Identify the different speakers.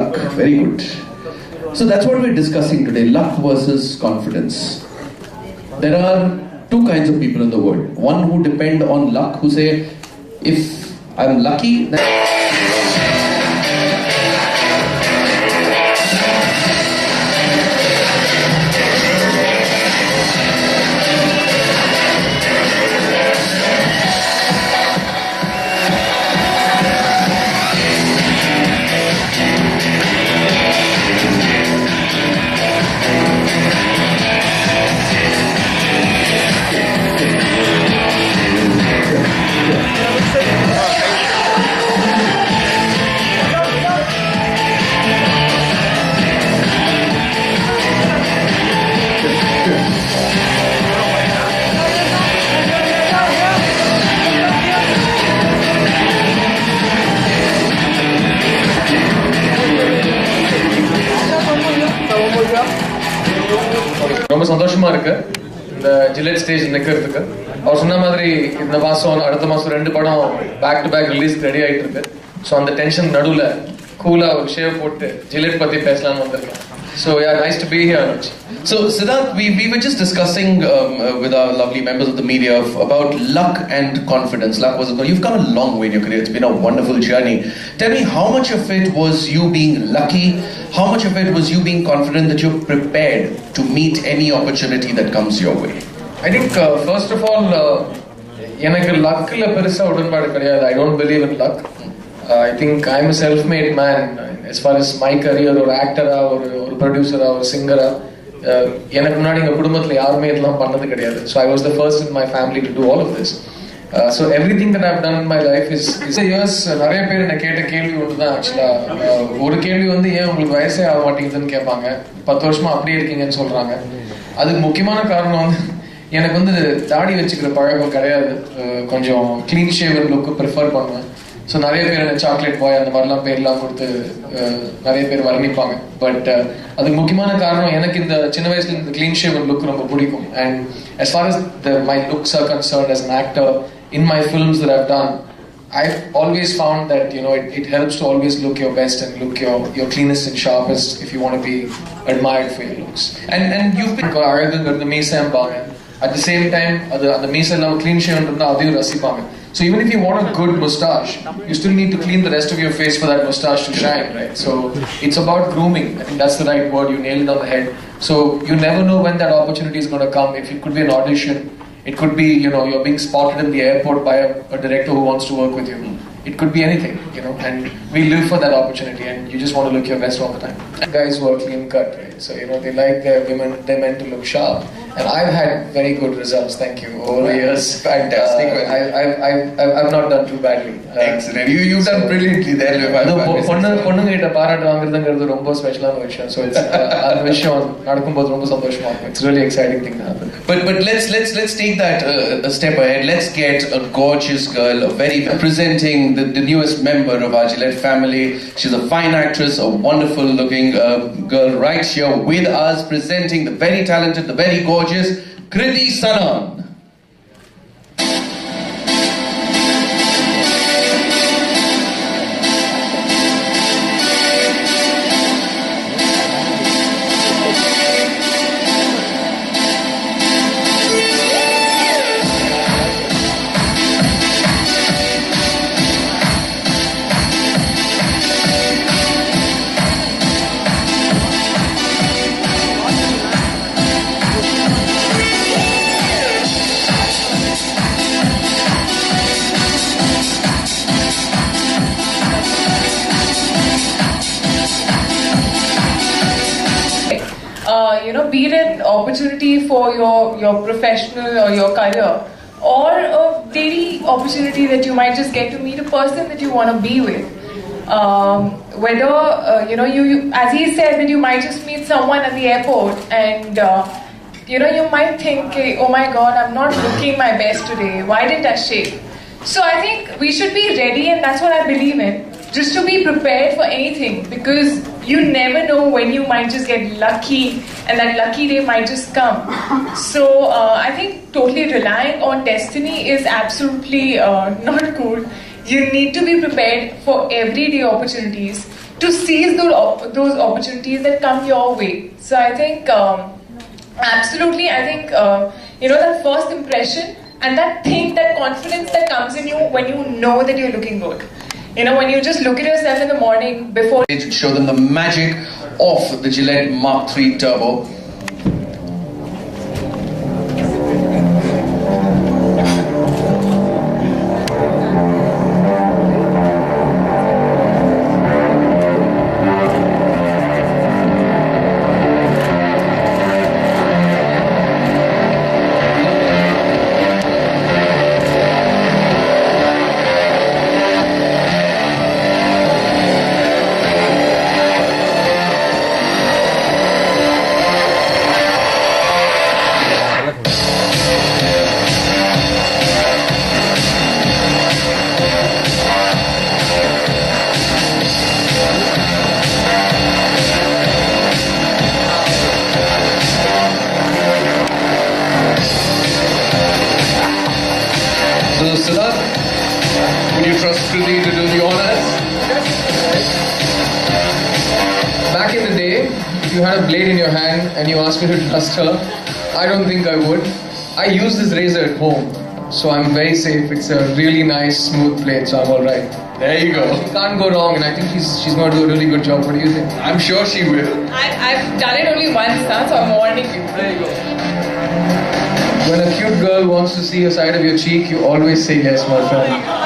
Speaker 1: luck. Very good. So that's what we're discussing today, luck versus confidence. There are two kinds of people in the world. One who depend on luck, who say, if I'm lucky, then...
Speaker 2: ரொம்ப சந்தோஷமா இருக்கு இந்த Gillette stage நிக்கிறதுக்கு. அவர் சொன்ன மாதிரி இந்த மாசம் அடுத்த மாசம் 2 படம் back to back release ready ஆயிட்டு இருக்கு. ஸோ அந்த டென்ஷன் நடுவில் கூலா ஒரு ஷேவ் போட்டு ஜில்லெட் பத்தி பேசலாம்னு வந்திருக்கேன். So yeah, nice to be here.
Speaker 1: So Siddharth, we were just discussing with our lovely members of the media about luck and confidence. Luck was you've come a long way in your career. It's been a wonderful journey. Tell me, how much of it was you being lucky? How much of it was you being confident that you're prepared to meet any opportunity that comes your way?
Speaker 2: I think first of all, எனக்கு லக்ல பெருசா உடன்பாடு கிடையாது. I don't believe in luck. I think I'm a self-made man. As far as my career, ஒரு ஆக்டரா, ஒரு ப்ரொடியூசரா, ஒரு சிங்கரா, எனக்கு முன்னாடி எங்க குடும்பத்துல யாருமே இதெல்லாம் பண்ணது கிடையாது. So I was the first in my family to do all of this. So everything that I've done in my life is years. நிறைய பேர் என்ன கேட்ட கேள்வி ஒன்றுதான் ஆக்சுவலா. ஒரு கேள்வி வந்து ஏன் உங்களுக்கு வயசே ஆக மாட்டேங்குதுன்னு கேட்பாங்க. 10 வருஷமா அப்படியே இருக்கீங்கன்னு சொல்றாங்க. அதுக்கு முக்கியமான காரணம் வந்து எனக்கு வந்து தாடி வச்சுக்கிற பழக்கம் கிடையாது. கொஞ்சம் கிளீன் ஷேவன் லுக்கு ப்ரிஃபர் பண்ணுவேன். ஸோ நிறைய பேர் என்ன சாக்லேட் பாய் அந்த மாதிரிலாம் பேர்லாம் கொடுத்து நிறைய பேர் வர்ணிப்பாங்க. பட் அதுக்கு முக்கியமான காரணம் எனக்கு இந்த சின்ன வயசுல இந்த கிளீன் ஷேவன் லுக் ரொம்ப பிடிக்கும். And as far as my looks are concerned as an actor in my films that I've done, I've always found that it helps to always look your best and look your cleanest and sharpest if you want to be admired for your looks. And you've been அழகுங்கிறது மீசம்பாங்க. At the same time அந்த மீசை எல்லாம் clean shaven இருந்தா அதையும் ரசிப்பாங்க. So even if you want a good moustache, you still need to clean the rest of your face for that moustache to shine, right? So it's about grooming. I think that's the right word. You nailed it on the head. So you never know when that opportunity is going to come. If it could be an audition, it could be you're being spotted in the airport by a director who wants to work with you. It could be anything, and we live for that opportunity, and you just want to look your best all the time. And guys who are clean cut, right? So they like their men to look sharp, and I've had very good results, thank you, over the years.
Speaker 1: Fantastic.
Speaker 2: I've not done too badly.
Speaker 1: Excellent. You've done brilliantly there.
Speaker 2: பொண்ணுங்க கிட்ட பாராட்டு வாங்குறதுங்கிறது ரொம்ப ஸ்பெஷலான விஷயம். So it's அந்த விஷயம் நடக்கும்போது ரொம்ப சந்தோஷமா இருக்கும். It's really exciting thing to happen.
Speaker 1: But let's take that a step ahead. Let's get a gorgeous girl, a very presenting the newest member of our Gillette family. She's a fine actress, a wonderful looking girl right here with us, presenting the very talented, the very gorgeous Kriti Sanon.
Speaker 3: Be it an opportunity for your professional or your career, or a daily opportunity that you might just get to meet a person that you want to be with. Whether you as he said, that you might just meet someone at the airport and you might think, oh my God, I'm not looking my best today. Why didn't I shave? So I think we should be ready, and that's what I believe in. Just to be prepared for anything, because you never know when you might just get lucky, and that lucky day might just come. So I think totally relying on destiny is absolutely not cool. You need to be prepared for everyday opportunities, to seize those opportunities that come your way. So I think, absolutely, I think, that first impression and that thing, that confidence that comes in you when you know that you're looking good. When you just look at yourself in the morning before.
Speaker 1: Show them the magic of the Gillette Mark III Turbo. So Siddharth, would you trust Kriti to do the honors?
Speaker 2: Back in the day, if you had a blade in your hand and you asked me to trust her, I don't think I would. I use this razor at home, so I'm very safe. It's a really nice, smooth blade, so I'm alright.
Speaker 1: There you go.
Speaker 2: She can't go wrong, and I think she's going to do a really good job. What do you think?
Speaker 1: I'm sure she will.
Speaker 3: I've done it only once now, so I'm warning you.
Speaker 2: There you go. When a cute girl wants to see a side of your cheek, you always say yes, my friend.